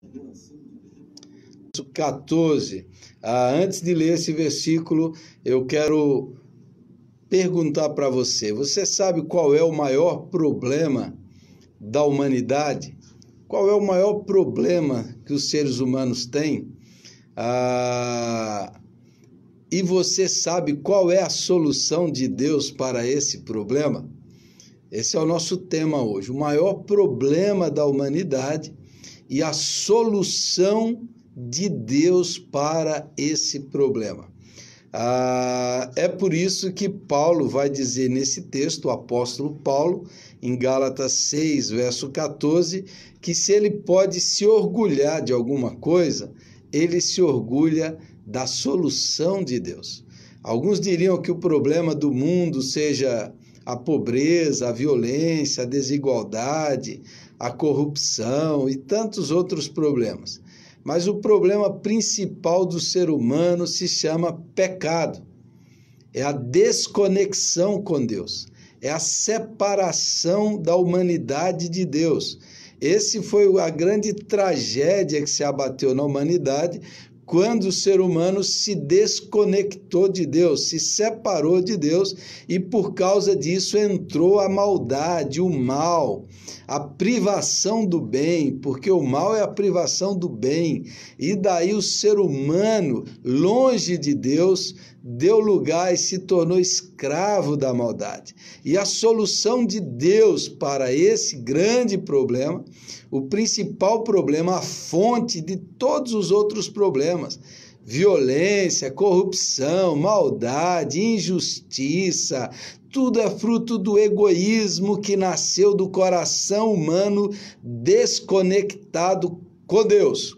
14. Antes de ler esse versículo, eu quero perguntar para você: você sabe qual é o maior problema da humanidade? Qual é o maior problema que os seres humanos têm? E você sabe qual é a solução de Deus para esse problema? Esse é o nosso tema hoje, o maior problema da humanidade e a solução de Deus para esse problema. É por isso que Paulo vai dizer nesse texto, o apóstolo Paulo, em Gálatas 6, verso 14, que se ele pode se orgulhar de alguma coisa, ele se orgulha da solução de Deus. Alguns diriam que o problema do mundo seja a pobreza, a violência, a desigualdade, a corrupção e tantos outros problemas. Mas o problema principal do ser humano se chama pecado. É a desconexão com Deus. É a separação da humanidade de Deus. Esse foi a grande tragédia que se abateu na humanidade quando o ser humano se desconectou de Deus, se separou de Deus e por causa disso entrou a maldade, o mal, a privação do bem, porque o mal é a privação do bem. E daí o ser humano, longe de Deus, deu lugar e se tornou escravo da maldade. E a solução de Deus para esse grande problema, o principal problema, a fonte de todos os outros problemas, violência, corrupção, maldade, injustiça, tudo é fruto do egoísmo que nasceu do coração humano desconectado com Deus.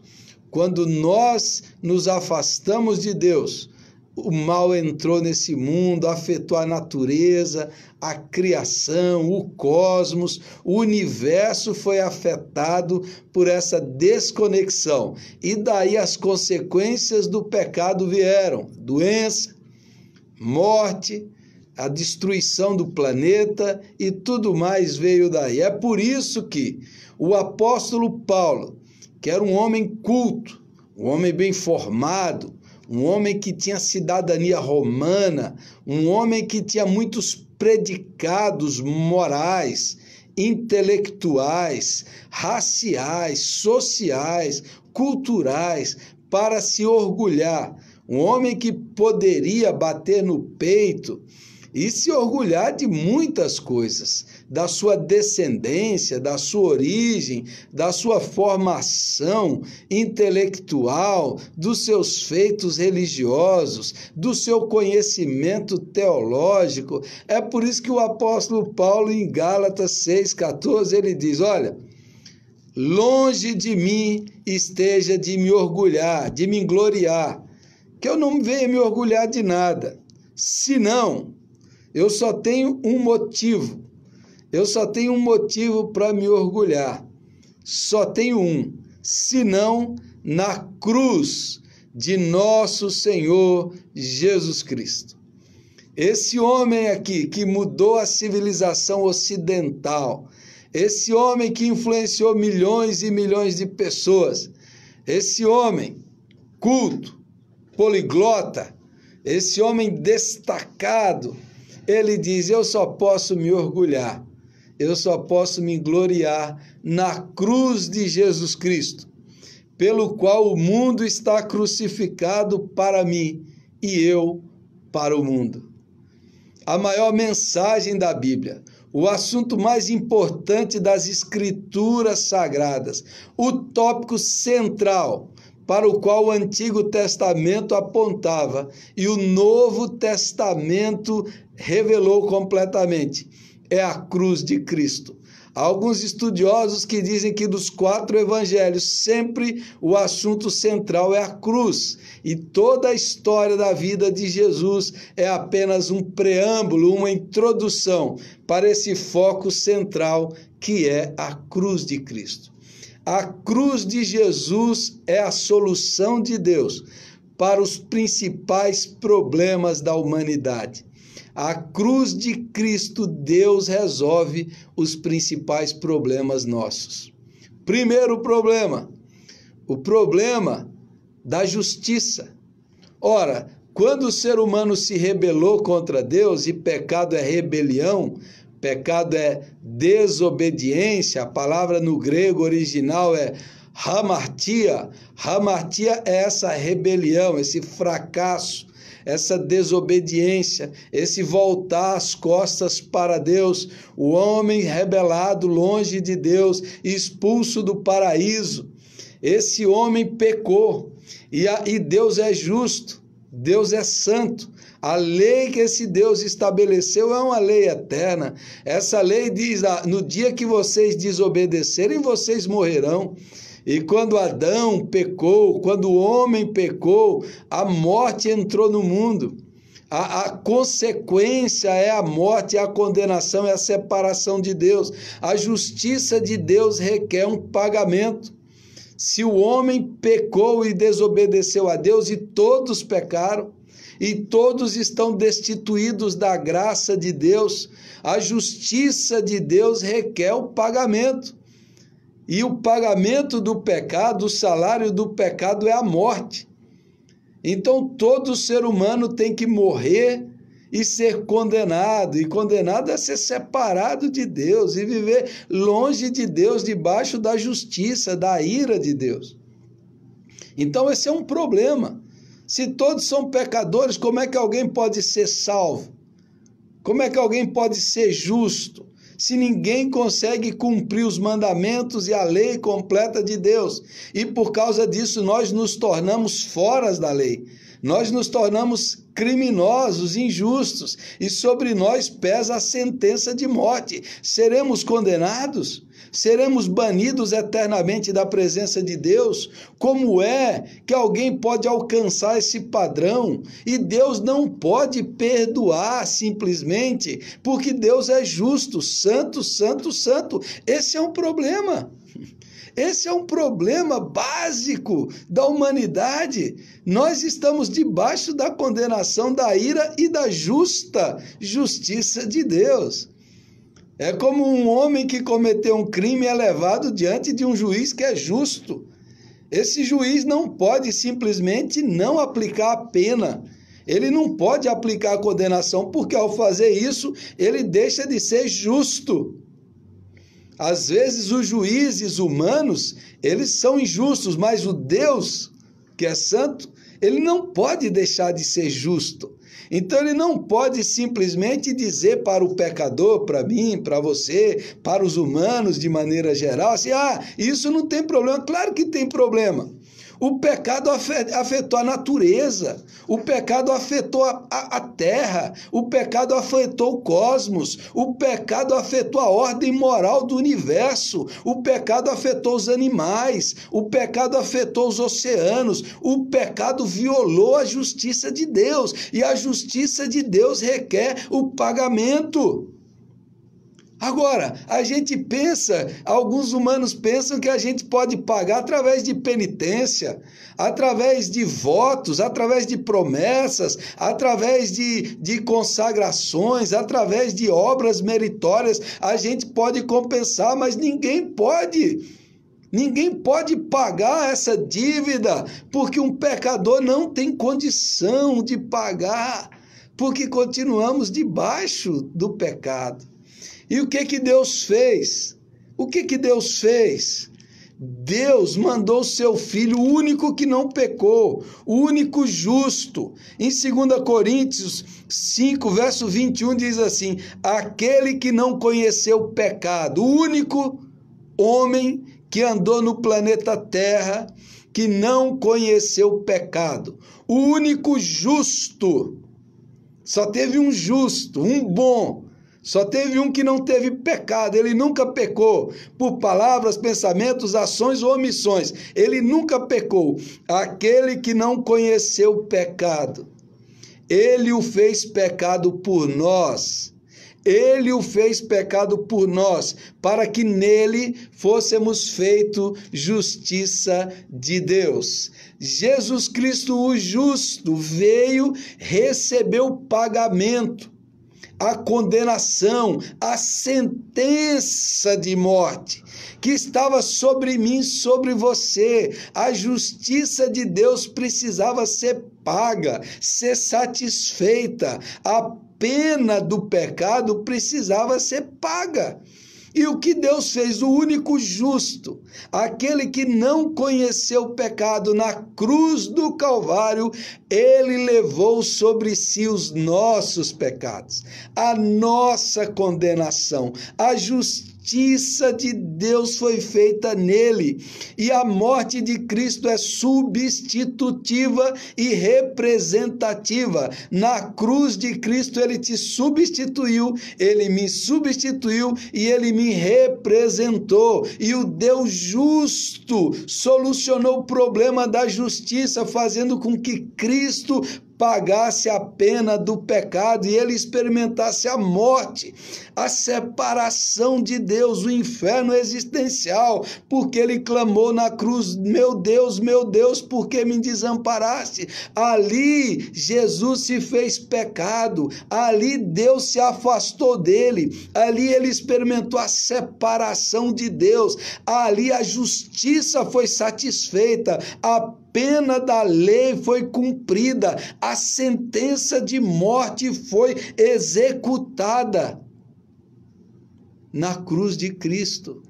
Quando nós nos afastamos de Deus, o mal entrou nesse mundo, afetou a natureza, a criação, o cosmos, o universo foi afetado por essa desconexão. E daí as consequências do pecado vieram: doença, morte, a destruição do planeta e tudo mais veio daí. É por isso que o apóstolo Paulo, que era um homem culto, um homem bem formado, um homem que tinha cidadania romana, um homem que tinha muitos predicados morais, intelectuais, raciais, sociais, culturais, para se orgulhar. Um homem que poderia bater no peito e se orgulhar de muitas coisas, da sua descendência, da sua origem, da sua formação intelectual, dos seus feitos religiosos, do seu conhecimento teológico. É por isso que o apóstolo Paulo, em Gálatas 6,14, ele diz: olha, longe de mim esteja de me orgulhar, de me gloriar, que eu não venha me orgulhar de nada, senão eu só tenho um motivo. Eu só tenho um motivo para me orgulhar. Só tenho um. Senão na cruz de nosso Senhor Jesus Cristo. Esse homem aqui que mudou a civilização ocidental, esse homem que influenciou milhões e milhões de pessoas, esse homem culto, poliglota, esse homem destacado, ele diz: eu só posso me orgulhar, eu só posso me gloriar na cruz de Jesus Cristo, pelo qual o mundo está crucificado para mim e eu para o mundo. A maior mensagem da Bíblia, o assunto mais importante das Escrituras Sagradas, o tópico central para o qual o Antigo Testamento apontava e o Novo Testamento revelou completamente, é a cruz de Cristo. Há alguns estudiosos que dizem que dos 4 evangelhos sempre o assunto central é a cruz e toda a história da vida de Jesus é apenas um preâmbulo, uma introdução para esse foco central que é a cruz de Cristo. A cruz de Jesus é a solução de Deus para os principais problemas da humanidade. A cruz de Cristo, Deus resolve os principais problemas nossos. Primeiro problema, o problema da justiça. Ora, quando o ser humano se rebelou contra Deus, e pecado é rebelião, pecado é desobediência, a palavra no grego original é hamartia. Hamartia é essa rebelião, esse fracasso, essa desobediência, esse voltar as costas para Deus, o homem rebelado longe de Deus, expulso do paraíso. Esse homem pecou e Deus é justo, Deus é santo. A lei que esse Deus estabeleceu é uma lei eterna. Essa lei diz, no dia que vocês desobedecerem, vocês morrerão. E quando Adão pecou, quando o homem pecou, a morte entrou no mundo. A consequência é a morte, a condenação, é a separação de Deus. A justiça de Deus requer um pagamento. Se o homem pecou e desobedeceu a Deus, e todos pecaram, e todos estão destituídos da graça de Deus, a justiça de Deus requer o pagamento. E o pagamento do pecado, o salário do pecado é a morte. Então todo ser humano tem que morrer e ser condenado. E condenado a ser separado de Deus e viver longe de Deus, debaixo da justiça, da ira de Deus. Então esse é um problema. Se todos são pecadores, como é que alguém pode ser salvo? Como é que alguém pode ser justo? Se ninguém consegue cumprir os mandamentos e a lei completa de Deus. E por causa disso nós nos tornamos fora da lei. Nós nos tornamos criminosos, injustos, e sobre nós pesa a sentença de morte. Seremos condenados? Seremos banidos eternamente da presença de Deus? Como é que alguém pode alcançar esse padrão? E Deus não pode perdoar simplesmente, porque Deus é justo, santo, santo, santo. Esse é um problema. Esse é um problema básico da humanidade. Nós estamos debaixo da condenação, da ira e da justiça de Deus. É como um homem que cometeu um crime é levado diante de um juiz que é justo. Esse juiz não pode simplesmente não aplicar a pena. Ele não pode aplicar a condenação, porque ao fazer isso, ele deixa de ser justo. Às vezes os juízes humanos, eles são injustos, mas o Deus, que é santo, ele não pode deixar de ser justo. Então ele não pode simplesmente dizer para o pecador, para mim, para você, para os humanos de maneira geral, assim, isso não tem problema. Claro que tem problema. O pecado afetou a natureza, o pecado afetou a terra, o pecado afetou o cosmos, o pecado afetou a ordem moral do universo, o pecado afetou os animais, o pecado afetou os oceanos, o pecado violou a justiça de Deus, e a justiça de Deus requer o pagamento. Agora, a gente pensa, alguns humanos pensam que a gente pode pagar através de penitência, através de votos, através de promessas, através de consagrações, através de obras meritórias. A gente pode compensar, mas ninguém pode. Ninguém pode pagar essa dívida, porque um pecador não tem condição de pagar, porque continuamos debaixo do pecado. E o que Deus fez? O que Deus fez? Deus mandou o seu Filho, o único que não pecou, o único justo. Em 2 Coríntios 5, verso 21, diz assim: aquele que não conheceu pecado, o único homem que andou no planeta Terra, que não conheceu pecado, o único justo. Só teve um justo, um bom. Só teve um que não teve pecado, ele nunca pecou, por palavras, pensamentos, ações ou omissões. Ele nunca pecou. Aquele que não conheceu pecado, ele o fez pecado por nós. Ele o fez pecado por nós, para que nele fôssemos feito justiça de Deus. Jesus Cristo, o justo, veio receber o pagamento. a condenação, a sentença de morte que estava sobre mim, sobre você. A justiça de Deus precisava ser paga, ser satisfeita. A pena do pecado precisava ser paga. E o que Deus fez? O único justo, aquele que não conheceu o pecado, na cruz do Calvário, ele levou sobre si os nossos pecados, a nossa condenação, a justiça de Deus foi feita nele, e a morte de Cristo é substitutiva e representativa. Na cruz de Cristo ele te substituiu, ele me substituiu e ele me representou. E o Deus justo solucionou o problema da justiça, fazendo com que Cristo pagasse a pena do pecado e ele experimentasse a morte, a separação de Deus, o inferno existencial, porque ele clamou na cruz: meu Deus, por que me desamparaste? Ali Jesus se fez pecado, ali Deus se afastou dele, ali ele experimentou a separação de Deus, ali a justiça foi satisfeita, a pena da lei foi cumprida, a sentença de morte foi executada na cruz de Cristo.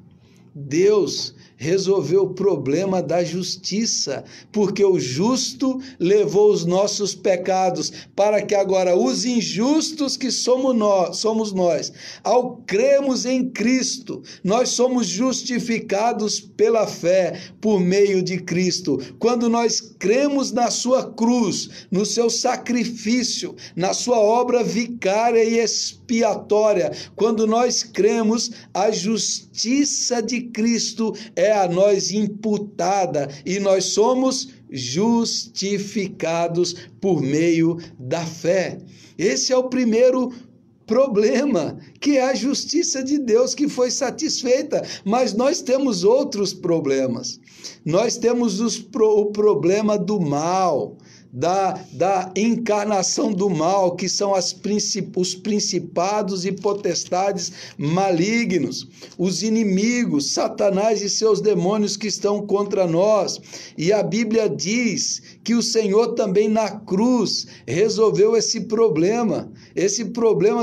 Deus resolveu o problema da justiça, porque o justo levou os nossos pecados, para que agora os injustos, que somos nós, ao cremos em Cristo, nós somos justificados pela fé, por meio de Cristo. Quando nós cremos na sua cruz, no seu sacrifício, na sua obra vicária e expiatória, quando nós cremos, a justiça de Cristo é a nós imputada e nós somos justificados por meio da fé. Esse é o primeiro problema, que é a justiça de Deus que foi satisfeita, mas nós temos outros problemas. Nós temos o problema do mal, da encarnação do mal, que são os principados e potestades malignos, os inimigos, Satanás e seus demônios que estão contra nós. E a Bíblia diz que o Senhor também na cruz resolveu esse problema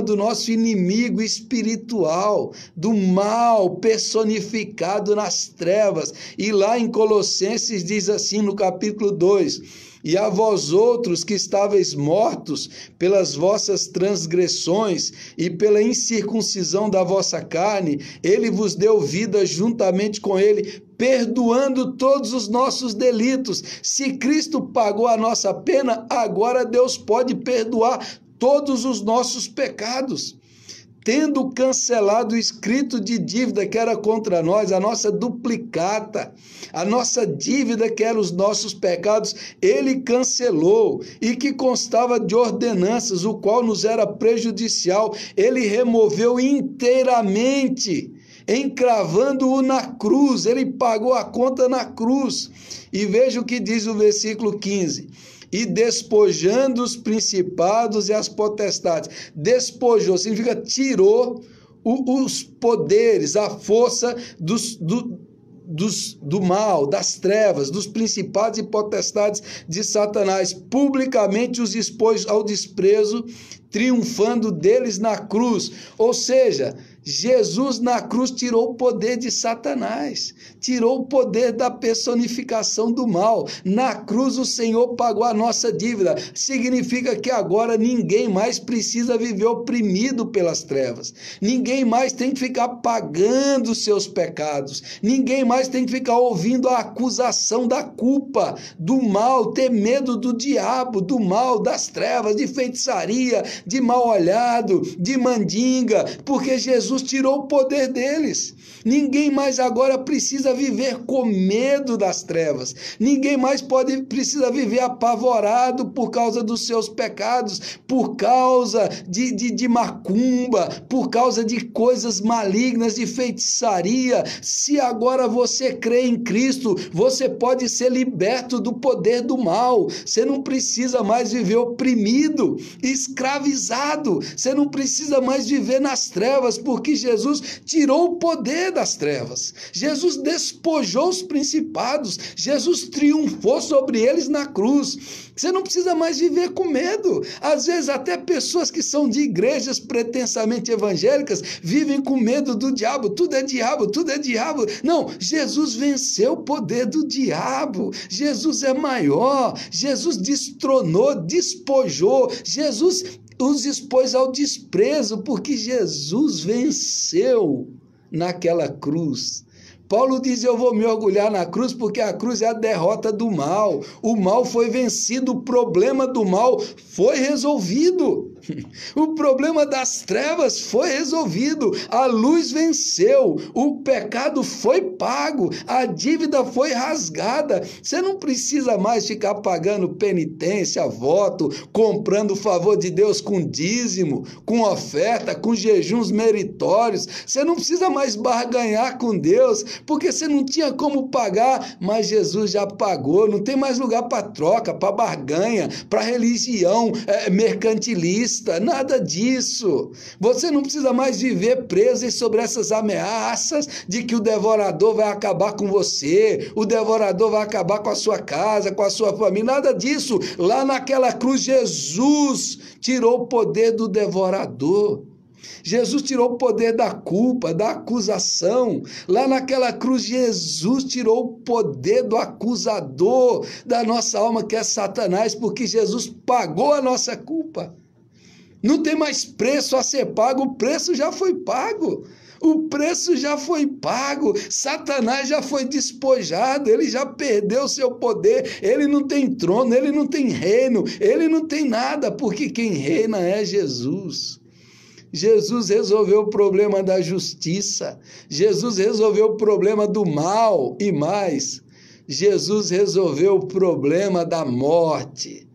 do nosso inimigo espiritual, do mal personificado nas trevas. E lá em Colossenses diz assim, no capítulo 2: e a vós outros que estáveis mortos pelas vossas transgressões e pela incircuncisão da vossa carne, ele vos deu vida juntamente com ele, perdoando todos os nossos delitos. Se Cristo pagou a nossa pena, agora Deus pode perdoar todos os nossos pecados. Tendo cancelado o escrito de dívida que era contra nós, a nossa duplicata, a nossa dívida que era os nossos pecados, ele cancelou, e que constava de ordenanças, o qual nos era prejudicial, ele removeu inteiramente, encravando-o na cruz. Ele pagou a conta na cruz. E veja o que diz o versículo 15: e despojando os principados e as potestades. Despojou significa tirou os poderes, a força do mal, das trevas, dos principados e potestades de Satanás. Publicamente os expôs ao desprezo, triunfando deles na cruz. Ou seja, Jesus na cruz tirou o poder de Satanás, tirou o poder da personificação do mal. Na cruz o Senhor pagou a nossa dívida. Significa que agora ninguém mais precisa viver oprimido pelas trevas. Ninguém mais tem que ficar pagando os seus pecados. Ninguém mais tem que ficar ouvindo a acusação da culpa, do mal, ter medo do diabo, do mal, das trevas, de feitiçaria, de mal olhado, de mandinga, porque Jesus Jesus tirou o poder deles. Ninguém mais agora precisa viver com medo das trevas. Ninguém mais precisa viver apavorado por causa dos seus pecados, por causa de macumba, por causa de coisas malignas, de feitiçaria. Se agora você crê em Cristo, você pode ser liberto do poder do mal. Você não precisa mais viver oprimido, escravizado. Você não precisa mais viver nas trevas, porque Jesus tirou o poder das trevas. Jesus despojou os principados. Jesus triunfou sobre eles na cruz. Você não precisa mais viver com medo. Às vezes até pessoas que são de igrejas pretensamente evangélicas vivem com medo do diabo. Tudo é diabo, tudo é diabo. Não, Jesus venceu o poder do diabo. Jesus é maior. Jesus destronou, despojou. Jesus os expôs ao desprezo, porque Jesus venceu naquela cruz. Paulo diz: eu vou me orgulhar na cruz, porque a cruz é a derrota do mal. O mal foi vencido, o problema do mal foi resolvido. O problema das trevas foi resolvido. A luz venceu, o pecado foi pago, a dívida foi rasgada. Você não precisa mais ficar pagando penitência, voto, comprando o favor de Deus com dízimo, com oferta, com jejuns meritórios. Você não precisa mais barganhar com Deus, porque você não tinha como pagar, mas Jesus já pagou. Não tem mais lugar para troca, para barganha, para religião mercantilista, nada disso. Você não precisa mais viver preso sobre essas ameaças de que o devorador vai acabar com você, o devorador vai acabar com a sua casa, com a sua família, nada disso. Lá naquela cruz, Jesus tirou o poder do devorador. Jesus tirou o poder da culpa, da acusação. Lá naquela cruz, Jesus tirou o poder do acusador da nossa alma, que é Satanás, porque Jesus pagou a nossa culpa. Não tem mais preço a ser pago, o preço já foi pago. O preço já foi pago, Satanás já foi despojado, ele já perdeu seu poder, ele não tem trono, ele não tem reino, ele não tem nada, porque quem reina é Jesus. Jesus resolveu o problema da justiça, Jesus resolveu o problema do mal e mais, Jesus resolveu o problema da morte.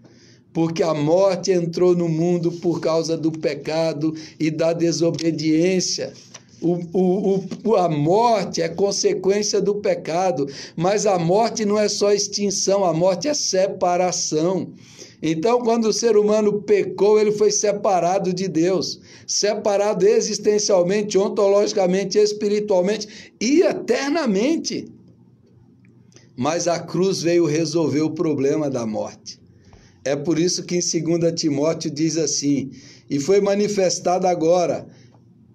Porque a morte entrou no mundo por causa do pecado e da desobediência. A morte é consequência do pecado, mas a morte não é só extinção, a morte é separação. Então, quando o ser humano pecou, ele foi separado de Deus, separado existencialmente, ontologicamente, espiritualmente e eternamente. Mas a cruz veio resolver o problema da morte. É por isso que em 2 Timóteo diz assim: e foi manifestado agora,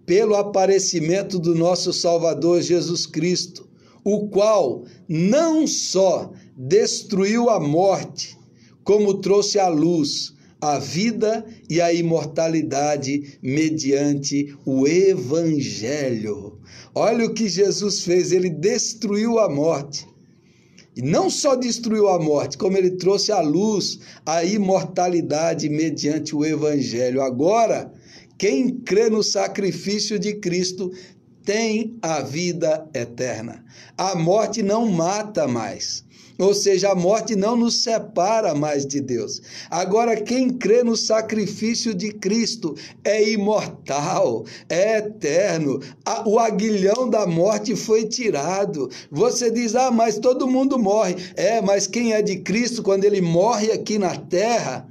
pelo aparecimento do nosso Salvador Jesus Cristo, o qual não só destruiu a morte, como trouxe à luz a vida e a imortalidade mediante o Evangelho. Olha o que Jesus fez, ele destruiu a morte. E não só destruiu a morte, como ele trouxe à luz a imortalidade mediante o Evangelho. Agora, quem crê no sacrifício de Cristo tem a vida eterna. A morte não mata mais. Ou seja, a morte não nos separa mais de Deus. Agora, quem crê no sacrifício de Cristo é imortal, é eterno. O aguilhão da morte foi tirado. Você diz: ah, mas todo mundo morre. Mas quem é de Cristo, quando ele morre aqui na terra,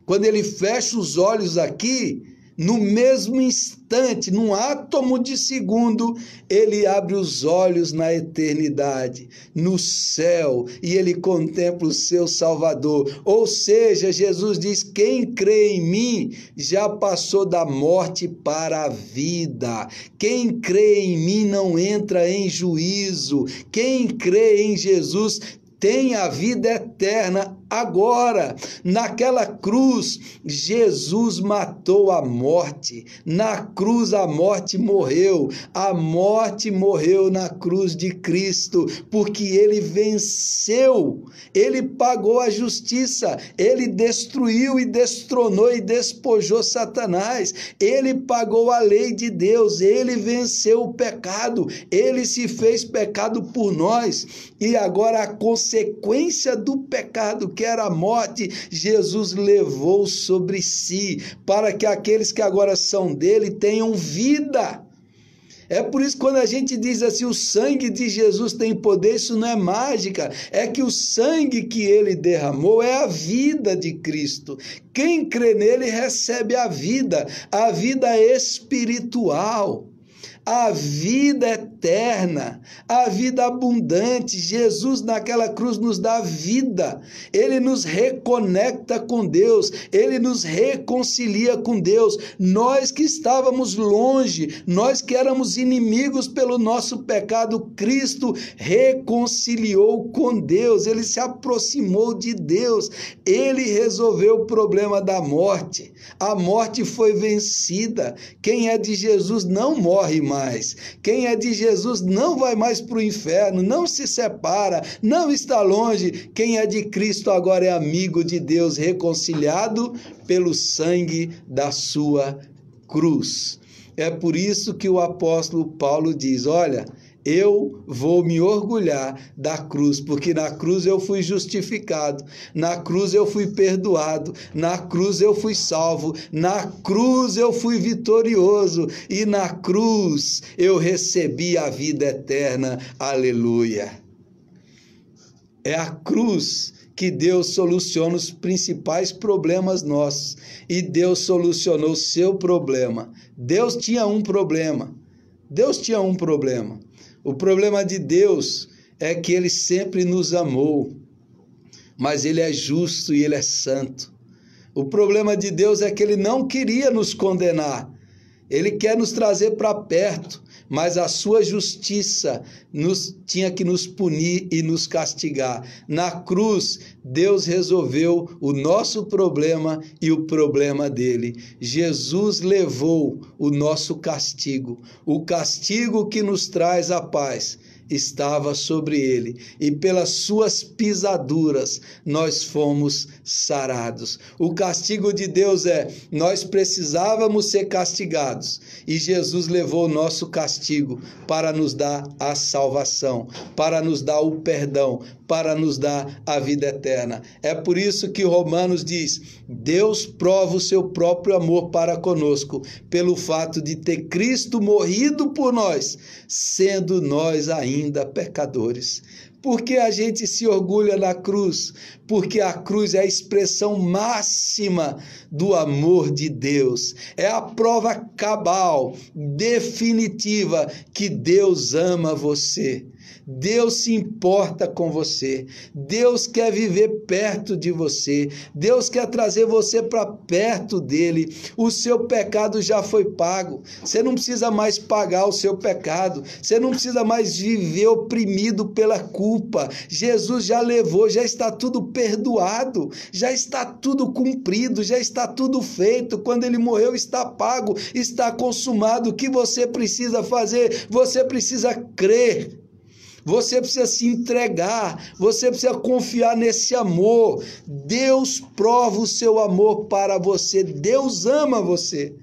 quando ele fecha os olhos aqui, no mesmo instante, num átomo de segundo, ele abre os olhos na eternidade, no céu, e ele contempla o seu Salvador. Ou seja, Jesus diz: quem crê em mim já passou da morte para a vida. Quem crê em mim não entra em juízo. Quem crê em Jesus tem a vida eterna agora. Naquela cruz, Jesus matou a morte. Na cruz, a morte morreu. A morte morreu na cruz de Cristo, porque ele venceu. Ele pagou a justiça. Ele destruiu e destronou e despojou Satanás. Ele pagou a lei de Deus. Ele venceu o pecado. Ele se fez pecado por nós. E agora a consequência do pecado, que era a morte, Jesus levou sobre si, para que aqueles que agora são dele tenham vida. É por isso que quando a gente diz assim, o sangue de Jesus tem poder, isso não é mágica, é que o sangue que ele derramou é a vida de Cristo. Quem crê nele recebe a vida espiritual, a vida eterna, a vida abundante. Jesus naquela cruz nos dá vida, ele nos reconecta com Deus, ele nos reconcilia com Deus. Nós que estávamos longe, nós que éramos inimigos pelo nosso pecado, Cristo reconciliou com Deus, ele se aproximou de Deus, ele resolveu o problema da morte. A morte foi vencida. Quem é de Jesus não morre mais. Quem é de Jesus não vai mais para o inferno, não se separa, não está longe. Quem é de Cristo agora é amigo de Deus, reconciliado pelo sangue da sua cruz. É por isso que o apóstolo Paulo diz, olha, eu vou me orgulhar da cruz, porque na cruz eu fui justificado, na cruz eu fui perdoado, na cruz eu fui salvo, na cruz eu fui vitorioso e na cruz eu recebi a vida eterna. Aleluia! É a cruz que Deus soluciona os principais problemas nossos, e Deus solucionou o seu problema. Deus tinha um problema. O problema de Deus é que ele sempre nos amou, mas ele é justo e ele é santo. O problema de Deus é que ele não queria nos condenar, ele quer nos trazer para perto, mas a sua justiça tinha que nos punir e nos castigar. Na cruz, Deus resolveu o nosso problema e o problema dele. Jesus levou o nosso castigo, o castigo que nos traz a paz estava sobre ele, e pelas suas pisaduras nós fomos sarados. O castigo de Deus nós precisávamos ser castigados, e Jesus levou o nosso castigo para nos dar a salvação, para nos dar o perdão, para nos dar a vida eterna. É por isso que Romanos diz, Deus prova o seu próprio amor para conosco, pelo fato de ter Cristo morrido por nós, sendo nós ainda pecadores. Por que a gente se orgulha na cruz? Porque a cruz é a expressão máxima do amor de Deus. É a prova cabal, definitiva, que Deus ama você. Deus se importa com você, Deus quer viver perto de você, Deus quer trazer você para perto dele. O seu pecado já foi pago, você não precisa mais pagar o seu pecado, você não precisa mais viver oprimido pela culpa. Jesus já levou, já está tudo perdoado, já está tudo cumprido, já está tudo feito. Quando ele morreu, está pago, está consumado. O que você precisa fazer? Você precisa crer. Você precisa se entregar, você precisa confiar nesse amor. Deus prova o seu amor para você, Deus ama você.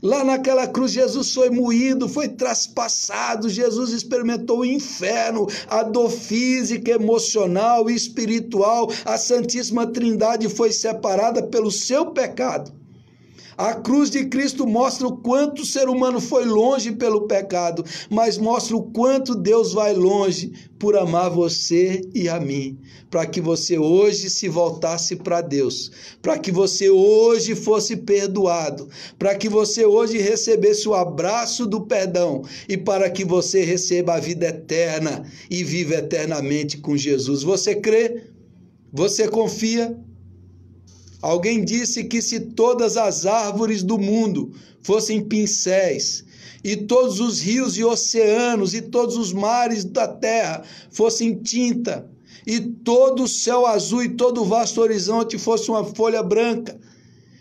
Lá naquela cruz, Jesus foi moído, foi traspassado, Jesus experimentou o inferno, a dor física, emocional e espiritual. A Santíssima Trindade foi separada pelo seu pecado. A cruz de Cristo mostra o quanto o ser humano foi longe pelo pecado, mas mostra o quanto Deus vai longe por amar você e a mim, para que você hoje se voltasse para Deus, para que você hoje fosse perdoado, para que você hoje recebesse o abraço do perdão e para que você receba a vida eterna e viva eternamente com Jesus. Você crê? Você confia? Alguém disse que se todas as árvores do mundo fossem pincéis, e todos os rios e oceanos e todos os mares da terra fossem tinta, e todo o céu azul e todo o vasto horizonte fosse uma folha branca,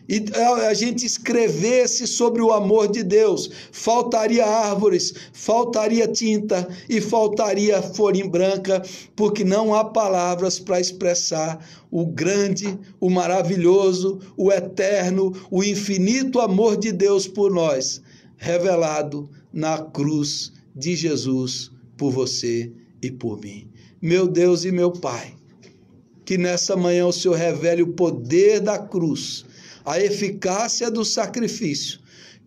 e a gente escrevesse sobre o amor de Deus, faltaria árvores, faltaria tinta e faltaria folha em branca, porque não há palavras para expressar o grande, o maravilhoso, o eterno, o infinito amor de Deus por nós, revelado na cruz de Jesus por você e por mim. Meu Deus e meu Pai, que nessa manhã o Senhor revele o poder da cruz, a eficácia do sacrifício,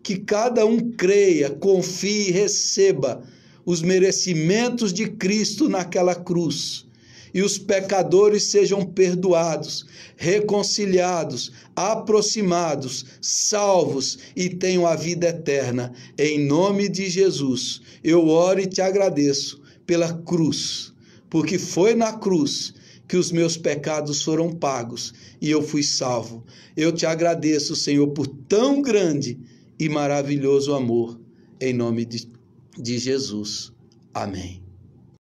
que cada um creia, confie e receba os merecimentos de Cristo naquela cruz, e os pecadores sejam perdoados, reconciliados, aproximados, salvos e tenham a vida eterna. Em nome de Jesus, eu oro e te agradeço pela cruz, porque foi na cruz que os meus pecados foram pagos e eu fui salvo. Eu te agradeço, Senhor, por tão grande e maravilhoso amor, em nome de Jesus. Amém.